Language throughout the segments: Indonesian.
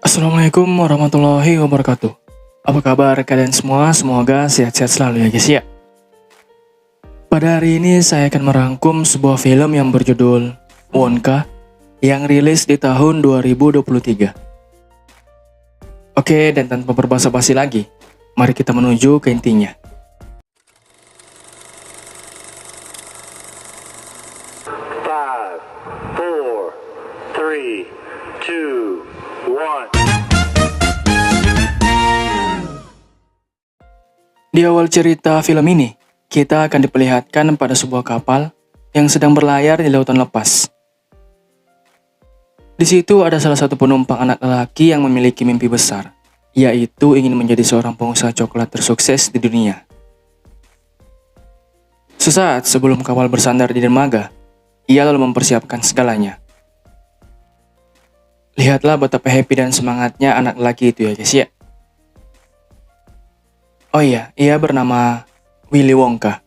Assalamualaikum warahmatullahi wabarakatuh. Apa kabar kalian semua? Semoga sehat-sehat selalu ya guys ya. Pada hari ini saya akan merangkum sebuah film yang berjudul Wonka yang rilis di tahun 2023. Oke, dan tanpa berbasa-basi lagi, mari kita menuju ke intinya. Five, four, three, two, one. Di awal cerita film ini, kita akan diperlihatkan pada sebuah kapal yang sedang berlayar di lautan lepas. Di situ ada salah satu penumpang anak lelaki yang memiliki mimpi besar, yaitu ingin menjadi seorang pengusaha coklat tersukses di dunia. Sesaat sebelum kapal bersandar di dermaga, ia lalu mempersiapkan segalanya. Lihatlah betapa happy dan semangatnya anak lelaki itu ya guys ya. Oh iya, ia bernama Willy Wonka.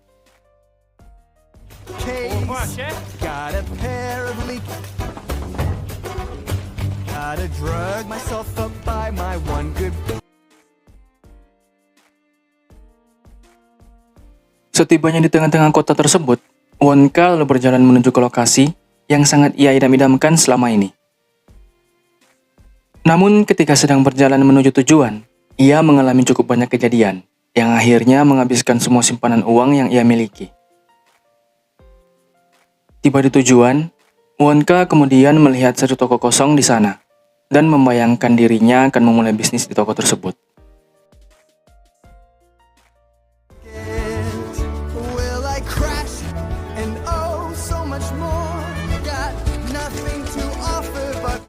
Got a pair of leaks. Gotta drug myself up by my one good. Setibanya di tengah-tengah kota tersebut, Wonka lalu berjalan menuju ke lokasi yang sangat ia idam-idamkan selama ini. Namun ketika sedang berjalan menuju tujuan, ia mengalami cukup banyak kejadian yang akhirnya menghabiskan semua simpanan uang yang ia miliki. Tiba di tujuan, Wonka kemudian melihat satu toko kosong di sana dan membayangkan dirinya akan memulai bisnis di toko tersebut. Will I crash? And oh, so much more. Got nothing to offer but.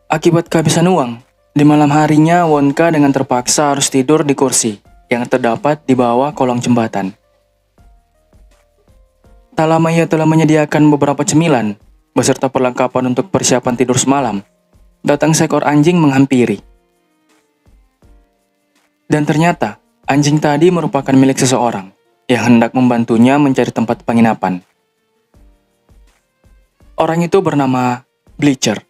Akibat kehabisan uang, di malam harinya Wonka dengan terpaksa harus tidur di kursi yang terdapat di bawah kolong jembatan. Tak lama ia telah menyediakan beberapa cemilan, beserta perlengkapan untuk persiapan tidur semalam. Datang seekor anjing menghampiri. Dan ternyata, anjing tadi merupakan milik seseorang yang hendak membantunya mencari tempat penginapan. Orang itu bernama Bleacher.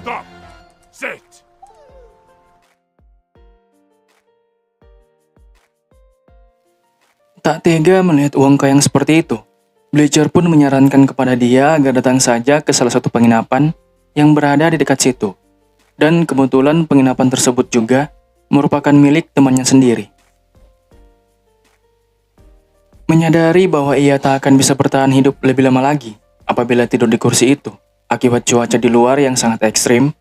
Stop. Sit. Tak tega melihat Wonka yang seperti itu, Bleacher pun menyarankan kepada dia agar datang saja ke salah satu penginapan yang berada di dekat situ. Dan kebetulan penginapan tersebut juga merupakan milik temannya sendiri. Menyadari bahwa ia tak akan bisa bertahan hidup lebih lama lagi apabila tidur di kursi itu, akibat cuaca di luar yang sangat ekstrim,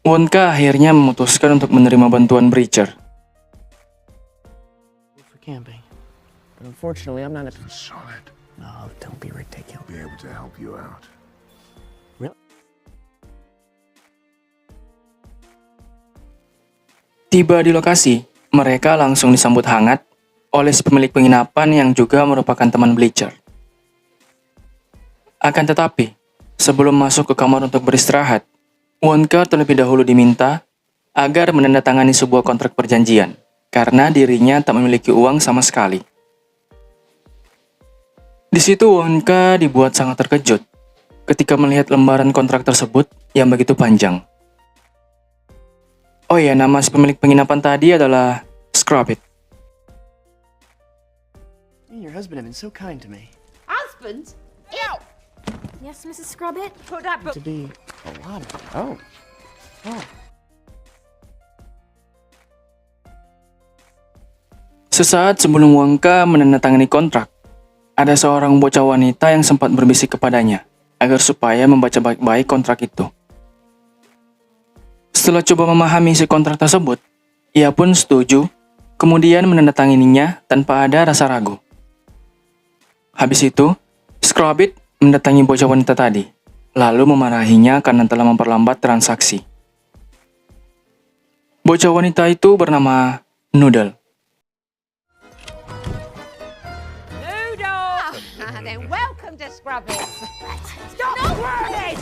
Wonka akhirnya memutuskan untuk menerima bantuan Bleacher. For camping. But unfortunately, I'm not a... Solid. No, don't be ridiculous. Be able to help you out. Tiba di lokasi, mereka langsung disambut hangat oleh si pemilik penginapan yang juga merupakan teman Bleacher. Akan tetapi, sebelum masuk ke kamar untuk beristirahat, Wonka terlebih dahulu diminta agar menandatangani sebuah kontrak perjanjian karena dirinya tak memiliki uang sama sekali. Di situ Wonka dibuat sangat terkejut ketika melihat lembaran kontrak tersebut yang begitu panjang. Oh ya, nama si pemilik penginapan tadi adalah Scrubbit. You and your husband have been so kind to me. Husband? Ew! Yes, Mrs. Scrubbit? Put that book. To be a lot of... Oh. Oh. Sesaat sebelum Wonka menandatangani kontrak, ada seorang bocah wanita yang sempat berbisik kepadanya agar supaya membaca baik-baik kontrak itu. Setelah coba memahami isi kontrak tersebut, ia pun setuju, kemudian menandatangininya tanpa ada rasa ragu. Habis itu, Scrubbit mendatangi bocah wanita tadi, lalu memarahinya karena telah memperlambat transaksi. Bocah wanita itu bernama Noodle. Noodle! Then welcome to Scrubbit. Stop running!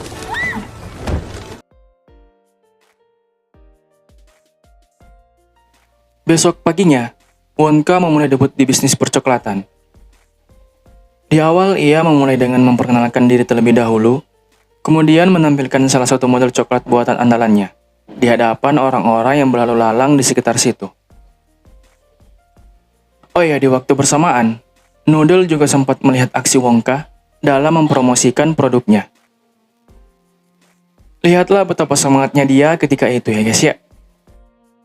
Besok paginya, Wonka memulai debut di bisnis percoklatan. Di awal, ia memulai dengan memperkenalkan diri terlebih dahulu, kemudian menampilkan salah satu model coklat buatan andalannya di hadapan orang-orang yang berlalu lalang di sekitar situ. Oh iya, di waktu bersamaan, Noodle juga sempat melihat aksi Wonka dalam mempromosikan produknya. Lihatlah betapa semangatnya dia ketika itu ya guys ya.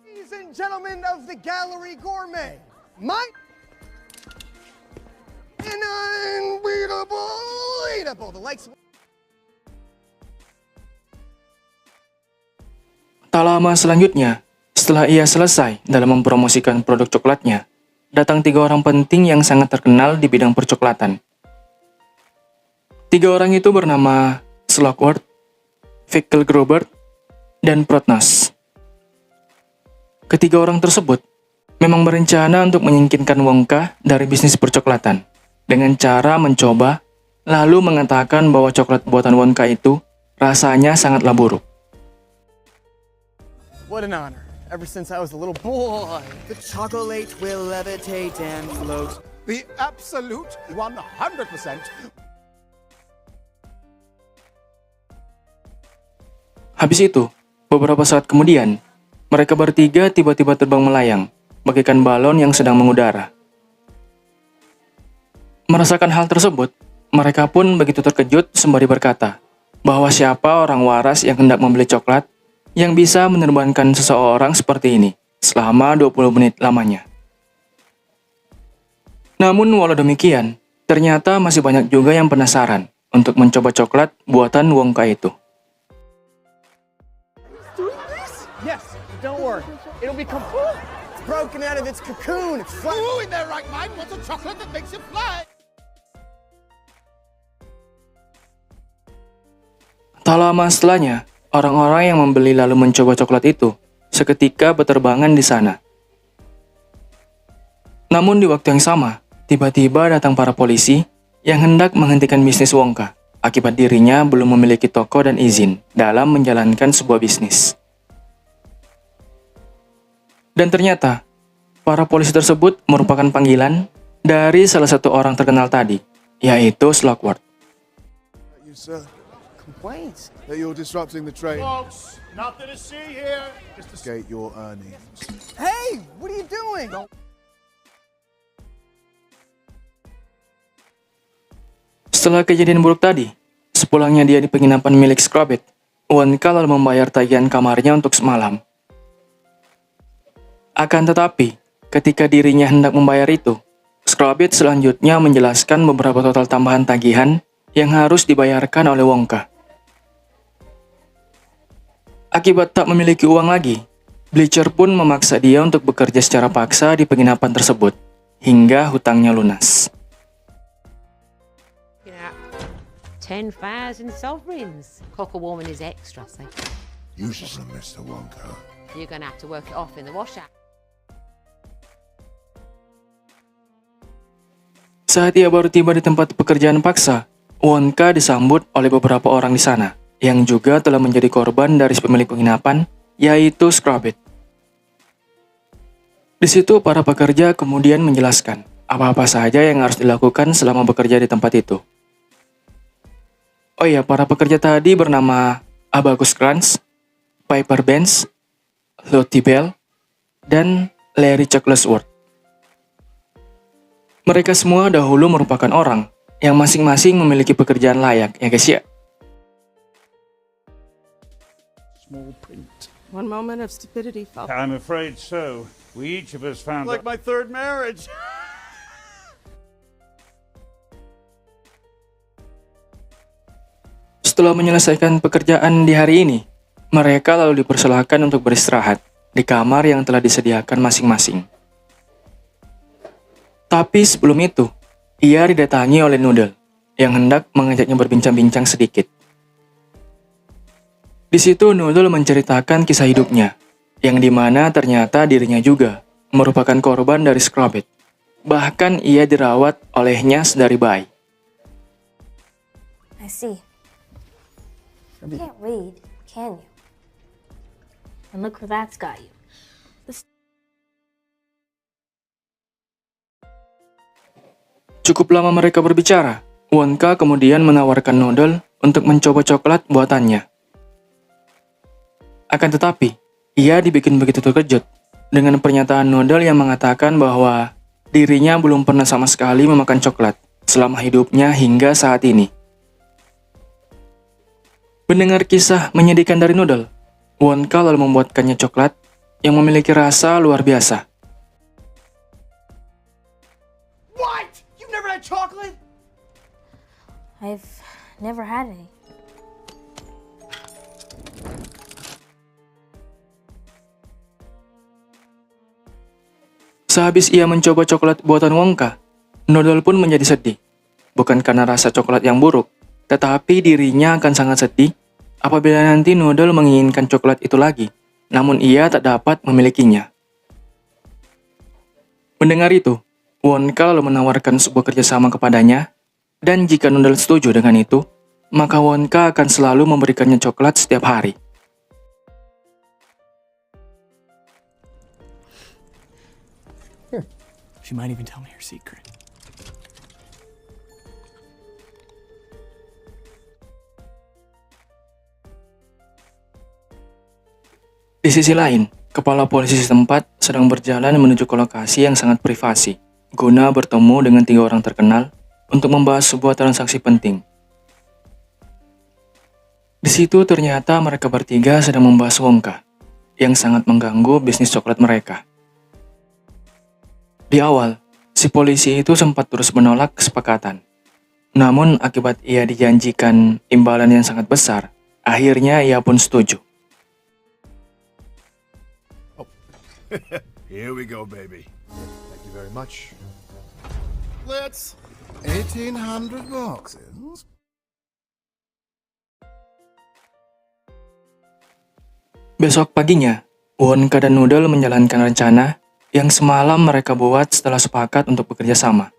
Ladies and gentlemen of the Gallery Gourmet, my an unbeatable, the likes of... Tak lama selanjutnya, setelah ia selesai dalam mempromosikan produk coklatnya, datang 3 orang penting yang sangat terkenal di bidang percoklatan. 3 orang itu bernama Slugworth, Fickelgrobert, dan Protnas. Ketiga orang tersebut memang berencana untuk menyingkirkan Wonka dari bisnis percoklatan dengan cara mencoba lalu mengatakan bahwa coklat buatan Wonka itu rasanya sangatlah buruk. What an honor. Ever since I was a little boy, the chocolate will levitate and float. The absolute 100%. Habis itu, beberapa saat kemudian, mereka bertiga tiba-tiba terbang melayang, bagaikan balon yang sedang mengudara. Merasakan hal tersebut, mereka pun begitu terkejut sembari berkata, bahwa siapa orang waras yang hendak membeli coklat yang bisa menerbangkan seseorang seperti ini selama 20 menit lamanya. Namun walau demikian, ternyata masih banyak juga yang penasaran untuk mencoba coklat buatan Wonka itu. Yes, don't worry. It'll become... It's broken out of its cocoon. It's flat. Who in their right mind wants a chocolate that makes you fly? Tak lama setelahnya, orang-orang yang membeli lalu mencoba coklat itu seketika berterbangan di sana. Namun di waktu yang sama, tiba-tiba datang para polisi yang hendak menghentikan bisnis Wonka akibat dirinya belum memiliki toko dan izin dalam menjalankan sebuah bisnis. Dan ternyata, para polisi tersebut merupakan panggilan dari salah satu orang terkenal tadi, yaitu Slugworth. You, sir, Complaints. that you're disrupting the trade. Folks, nothing to see here. Just a Gate your earnings. Hey, what are you doing? Setelah kejadian buruk tadi, sepulangnya dia di penginapan milik Scrubbit, Wonka lalu membayar tagihan kamarnya untuk semalam. Akan tetapi, ketika dirinya hendak membayar itu, Scrubbit selanjutnya menjelaskan beberapa total tambahan tagihan yang harus dibayarkan oleh Wonka. Akibat tak memiliki uang lagi, Bleacher pun memaksa dia untuk bekerja secara paksa di penginapan tersebut, hingga hutangnya lunas. 10,000 sovereigns. Cockle woman is extra, so Useless, Mr. Wonka. you're gonna have to work it off in the washout. Saat ia baru tiba di tempat pekerjaan paksa, Wonka disambut oleh beberapa orang di sana, yang juga telah menjadi korban dari pemilik penginapan, yaitu Scrubbit. Di situ para pekerja kemudian menjelaskan apa-apa saja yang harus dilakukan selama bekerja di tempat itu. Oh iya, para pekerja tadi bernama Abacus Crunch, Piper Benz, Lottie Bell, dan Larry Chucklesworth. Mereka semua dahulu merupakan orang yang masing-masing memiliki pekerjaan layak, ya guys ya. small print. One moment of stupidity, Falcon. I'm afraid so. We each of us found Like my third marriage. Setelah menyelesaikan pekerjaan di hari ini, mereka lalu dipersilahkan untuk beristirahat di kamar yang telah disediakan masing-masing. Tapi sebelum itu, ia didatangi oleh Noodle yang hendak mengajaknya berbincang-bincang sedikit. Di situ Noodle menceritakan kisah hidupnya, yang dimana ternyata dirinya juga merupakan korban dari Scrubbit. Bahkan ia dirawat olehnya sedari bayi. I see. You can't read, can you? And look where that's got you. Cukup lama mereka berbicara, Wonka kemudian menawarkan Noodle untuk mencoba coklat buatannya. Akan tetapi, ia dibikin begitu terkejut dengan pernyataan Noodle yang mengatakan bahwa dirinya belum pernah sama sekali memakan coklat selama hidupnya hingga saat ini. Mendengar kisah menyedihkan dari Noodle, Wonka lalu membuatkannya coklat yang memiliki rasa luar biasa. What? You've never had chocolate? I've never had any. Sehabis ia mencoba coklat buatan Wonka, Noodle pun menjadi sedih. Bukan karena rasa coklat yang buruk, tetapi dirinya akan sangat sedih apabila nanti Noodle menginginkan coklat itu lagi, namun ia tak dapat memilikinya. Mendengar itu, Wonka lalu menawarkan sebuah kerjasama kepadanya, dan jika Noodle setuju dengan itu, maka Wonka akan selalu memberikannya coklat setiap hari. She might even tell me her secret. Di sisi lain, kepala polisi setempat sedang berjalan menuju ke lokasi yang sangat privasi, guna bertemu dengan 3 orang terkenal untuk membahas sebuah transaksi penting. Di situ ternyata mereka bertiga sedang membahas Wonka, yang sangat mengganggu bisnis coklat mereka. Di awal, si polisi itu sempat terus menolak kesepakatan. Namun akibat ia dijanjikan imbalan yang sangat besar, akhirnya ia pun setuju. Here we go, baby. Thank you very much. Let's 1,800 boxes. Besok paginya, Wonka dan Noodle menjalankan rencana yang semalam mereka buat setelah sepakat untuk bekerja sama.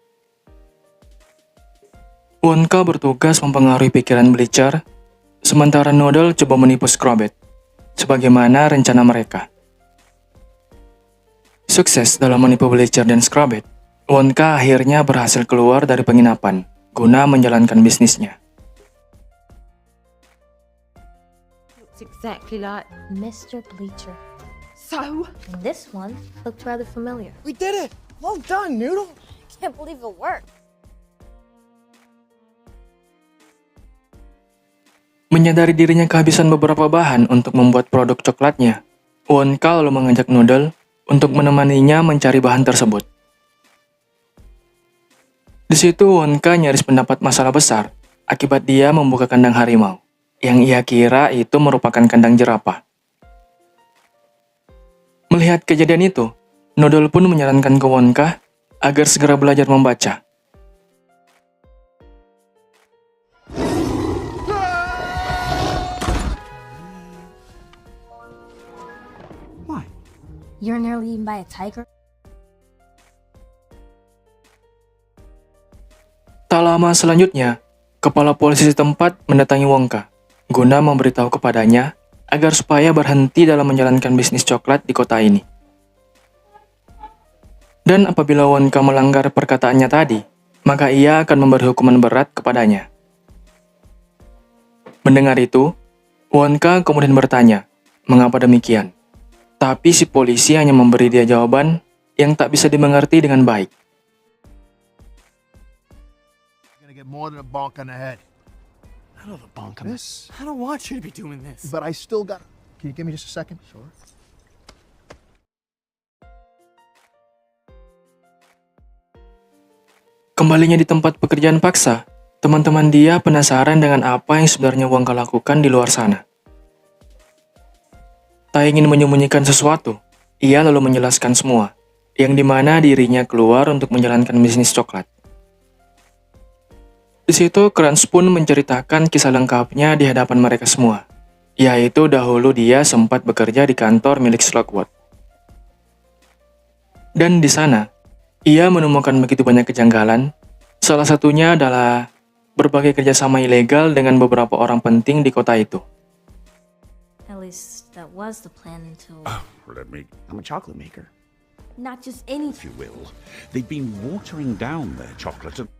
Wonka bertugas mempengaruhi pikiran Bleacher, sementara Noodle coba menipu Scrobet, sebagaimana rencana mereka. Sukses dalam menipu Bleacher dan Scrobet, Wonka akhirnya berhasil keluar dari penginapan guna menjalankan bisnisnya. Looks exactly like. Mr. Bleacher. So? And this one looked rather familiar. We did it! Well done, Noodle! Can't believe it worked. Menyadari dirinya kehabisan beberapa bahan untuk membuat produk coklatnya, Wonka lalu mengajak Noodle untuk menemaninya mencari bahan tersebut. Di situ Wonka nyaris mendapat masalah besar akibat dia membuka kandang harimau, yang ia kira itu merupakan kandang jerapah. Melihat kejadian itu, Noodle pun menyarankan ke Wonka agar segera belajar membaca. Why? You're nearly eaten by a tiger? Tak lama selanjutnya, kepala polisi setempat mendatangi Wonka guna memberitahu kepadanya agar supaya berhenti dalam menjalankan bisnis coklat di kota ini. Dan apabila Wonka melanggar perkataannya tadi, maka ia akan memberi hukuman berat kepadanya. Mendengar itu, Wonka kemudian bertanya, mengapa demikian? Tapi si polisi hanya memberi dia jawaban yang tak bisa dimengerti dengan baik. You're gonna get more than a bonk on the head. I don't have a bonk on This? I don't want you to be doing this. But I still got. Can you give me just a second? Sure. Kembalinya di tempat pekerjaan paksa, teman-teman dia penasaran dengan apa yang sebenarnya Wonka lakukan di luar sana. Tak ingin menyembunyikan sesuatu, ia lalu menjelaskan semua, yang dimana dirinya keluar untuk menjalankan bisnis coklat. Di situ Crunch pun menceritakan kisah lengkapnya di hadapan mereka semua, yaitu dahulu dia sempat bekerja di kantor milik Slugworth. Dan di sana, ia menemukan begitu banyak kejanggalan, salah satunya adalah berbagai kerjasama ilegal dengan beberapa orang penting di kota itu. At least that was the plan until... Let me, I'm a chocolate maker. Not just any... if you will. They've been watering down their chocolate and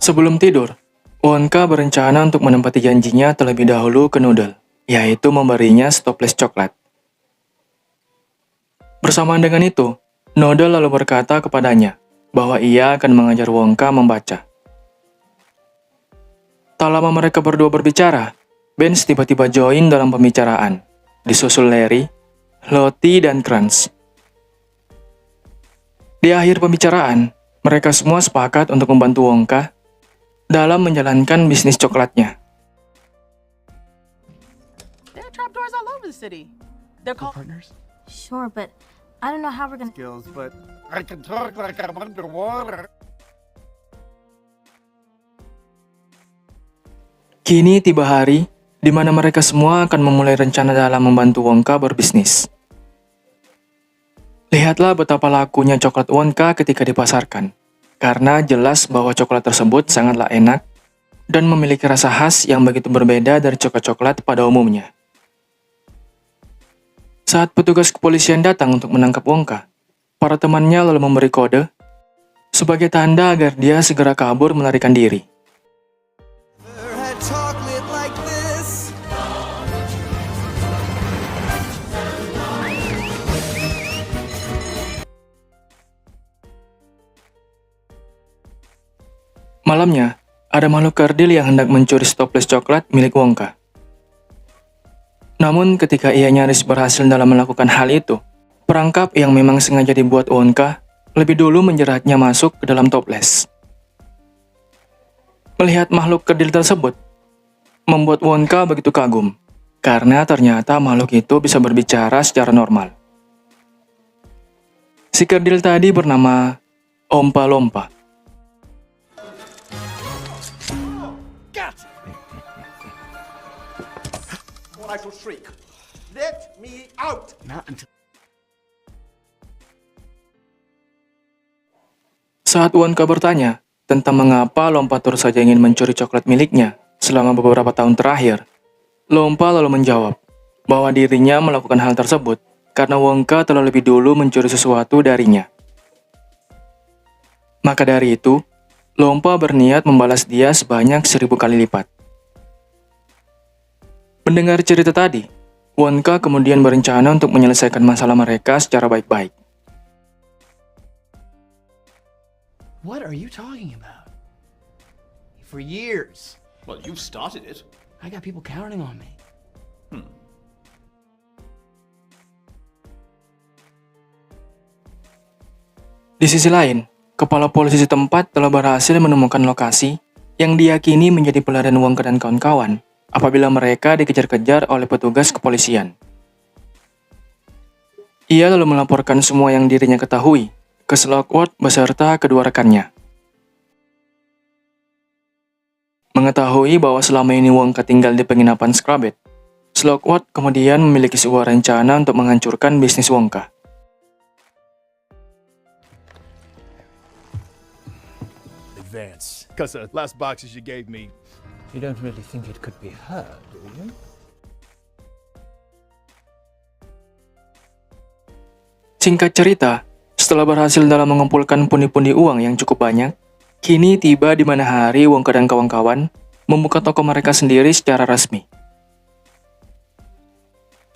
Sebelum tidur, Wonka berencana untuk menempati janjinya terlebih dahulu ke Noodle, yaitu memberinya stoples coklat. Bersamaan dengan itu, Noodle lalu berkata kepadanya bahwa ia akan mengajar Wonka membaca. Tak lama mereka berdua berbicara, Benz tiba-tiba join dalam pembicaraan, disusul Larry, Lottie, dan Krantz. Di akhir pembicaraan, mereka semua sepakat untuk membantu Wonka dalam menjalankan bisnis coklatnya. There are trapdoors all over the city. They're called Partners? Sure, but I don't know how we're gonna. Skills, but I can talk like I'm underwater. Kini tiba hari di mana mereka semua akan memulai rencana dalam membantu Wonka berbisnis. Lihatlah betapa lakunya coklat Wonka ketika dipasarkan, karena jelas bahwa coklat tersebut sangatlah enak dan memiliki rasa khas yang begitu berbeda dari coklat-coklat pada umumnya. Saat petugas kepolisian datang untuk menangkap Wonka, para temannya lalu memberi kode sebagai tanda agar dia segera kabur melarikan diri. Never had chocolate like this. Malamnya, ada makhluk kerdil yang hendak mencuri stoples coklat milik Wonka. Namun ketika ia nyaris berhasil dalam melakukan hal itu, perangkap yang memang sengaja dibuat Wonka lebih dulu menjeratnya masuk ke dalam toples. Melihat makhluk kerdil tersebut, membuat Wonka begitu kagum, karena ternyata makhluk itu bisa berbicara secara normal. Si kerdil tadi bernama Oompa Loompa. I shall shriek. Let me out! Not until. Saat Wonka bertanya tentang mengapa Loompa terus saja ingin mencuri coklat miliknya selama beberapa tahun terakhir, Loompa lalu menjawab bahwa dirinya melakukan hal tersebut karena Wonka telah lebih dulu mencuri sesuatu darinya. Maka dari itu, Loompa berniat membalas dia sebanyak 1000 kali lipat. Mendengar cerita tadi, Wonka kemudian berencana untuk menyelesaikan masalah mereka secara baik-baik. What are you talking about? For years. Well, you've started it. I got people counting on me. Di sisi lain, kepala polisi setempat telah berhasil menemukan lokasi yang diyakini menjadi pelarian Wonka dan kawan-kawan apabila mereka dikejar-kejar oleh petugas kepolisian. Ia lalu melaporkan semua yang dirinya ketahui ke Slugworth beserta kedua rekannya. Mengetahui bahwa selama ini Wonka tinggal di penginapan Scrabbit, Slugworth kemudian memiliki sebuah rencana untuk menghancurkan bisnis Wonka. Advance. Because the last boxes you gave me. You don't really think it could be her, do you? Singkat cerita, setelah berhasil dalam mengumpulkan pundi-pundi uang yang cukup banyak, kini tiba di mana hari Wonka dan kawan-kawan membuka toko mereka sendiri secara resmi.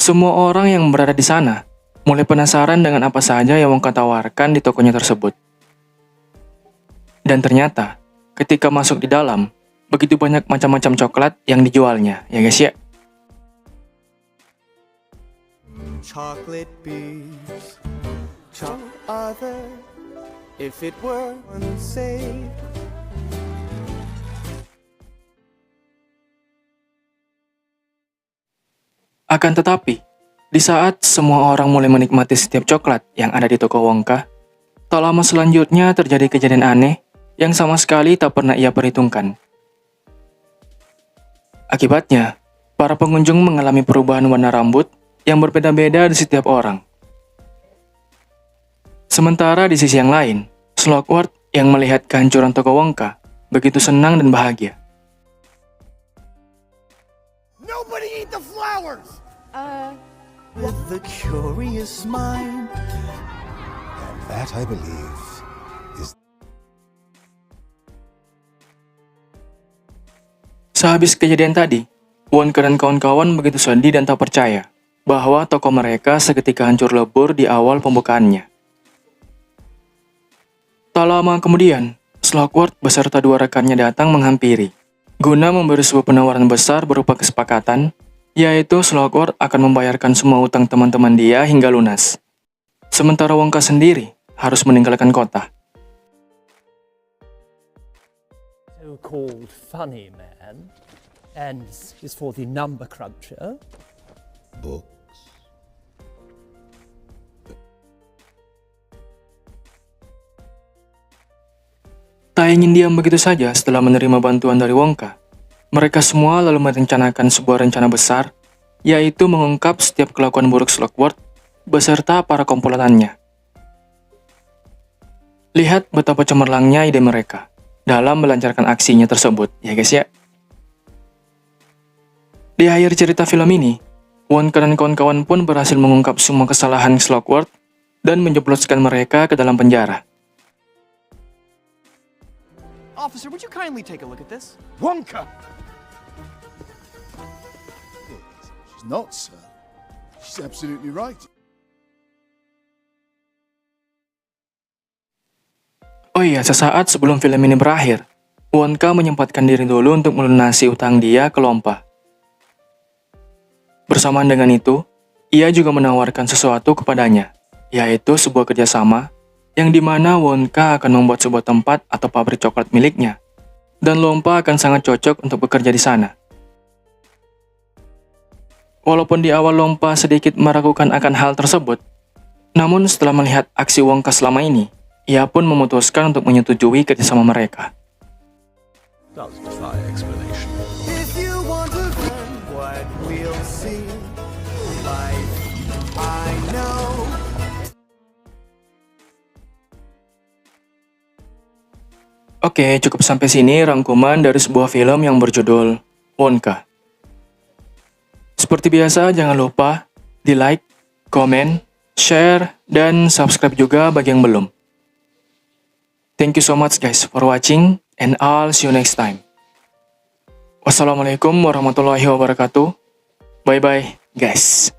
Semua orang yang berada di sana mulai penasaran dengan apa saja yang Wonka tawarkan di tokonya tersebut. Dan ternyata, ketika masuk di dalam, begitu banyak macam-macam coklat yang dijualnya, ya guys ya. Chocolate bees, other, if it were unsafe. Akan tetapi, di saat semua orang mulai menikmati setiap coklat yang ada di toko Wonka, tak lama selanjutnya terjadi kejadian aneh yang sama sekali tak pernah ia perhitungkan. Akibatnya, para pengunjung mengalami perubahan warna rambut yang berbeda-beda di setiap orang. Sementara di sisi yang lain, Slugworth yang melihat kehancuran toko Wonka begitu senang dan bahagia. Nobody eat the flowers! With the curious mind. And that, I believe, is... Sehabis kejadian tadi, Wonka dan kawan-kawan begitu sedih dan tak percaya bahwa toko mereka seketika hancur lebur di awal pembukaannya. Tak lama kemudian, Slugworth beserta dua rekannya datang menghampiri, guna memberi sebuah penawaran besar berupa kesepakatan, yaitu Slugworth akan membayarkan semua utang teman-teman dia hingga lunas. Sementara Wonka sendiri harus meninggalkan kota. So-called funny man, and is for the number cruncher. Books. Tak ingin diam begitu saja setelah menerima bantuan dari Wonka. Mereka semua lalu merencanakan sebuah rencana besar, yaitu mengungkap setiap kelakuan buruk Slugworth beserta para komplotannya. Lihat betapa cemerlangnya ide mereka dalam melancarkan aksinya tersebut, ya guys ya. Di akhir cerita film ini, Wonka dan kawan-kawan pun berhasil mengungkap semua kesalahan Slugworth dan menjebloskan mereka ke dalam penjara. Officer, would you kindly take a look at this? Wonka! She's not, sir. She's absolutely right. Oh iya, sesaat sebelum film ini berakhir, Wonka menyempatkan diri dulu untuk melunasi utang dia ke Lompa. Bersamaan dengan itu, ia juga menawarkan sesuatu kepadanya, yaitu sebuah kerjasama yang dimana Wonka akan membuat sebuah tempat atau pabrik coklat miliknya, dan Lompa akan sangat cocok untuk bekerja di sana. Walaupun di awal Lompa sedikit meragukan akan hal tersebut, namun setelah melihat aksi Wonka selama ini, ia pun memutuskan untuk menyetujui kerjasama mereka. Does defy explanation. If you want to learn what we'll see, life I know. Oke, cukup sampai sini rangkuman dari sebuah film yang berjudul Wonka. Seperti biasa, jangan lupa di like, komen, share, dan subscribe juga bagi yang belum. Thank you so much guys for watching, and I'll see you next time. Wassalamualaikum warahmatullahi wabarakatuh. Bye-bye guys.